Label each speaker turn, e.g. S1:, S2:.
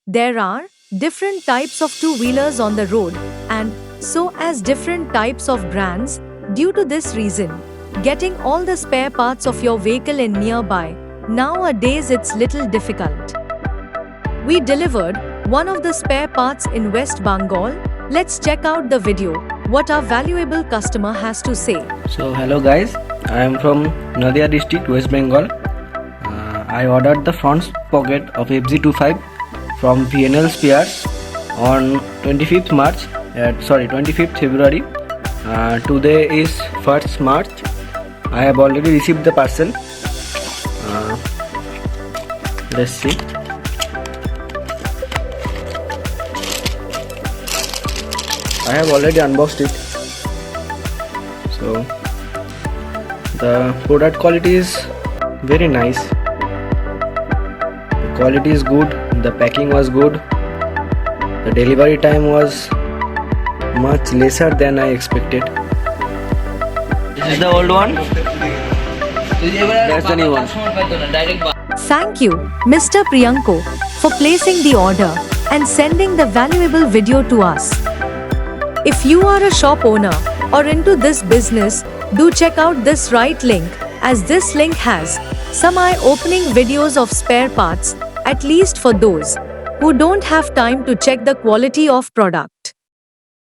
S1: There are different types of two-wheelers on the road, and so as different types of brands. Due to this reason, getting all the spare parts of your vehicle in nearby, nowadays it's little difficult. We delivered one of the spare parts in West Bengal. Let's check out the video, what our valuable customer has to say.
S2: So hello guys, I am from Nadia District, West Bengal. I ordered the front sprocket of FZ25 from VNL Spares on 25th February. Today is 1st March. I have already received the parcel. Let's see. I have already unboxed it. So the product quality is very nice. The quality is good. The packing was good. The delivery time was much lesser than I expected. This is the old one. That's the new one.
S1: Thank you, Mr. Priyanko, for placing the order and sending the valuable video to us. If you are a shop owner or into this business, do check out this right link, as this link has some eye-opening videos of spare parts, at least for those who don't have time to check the quality of product.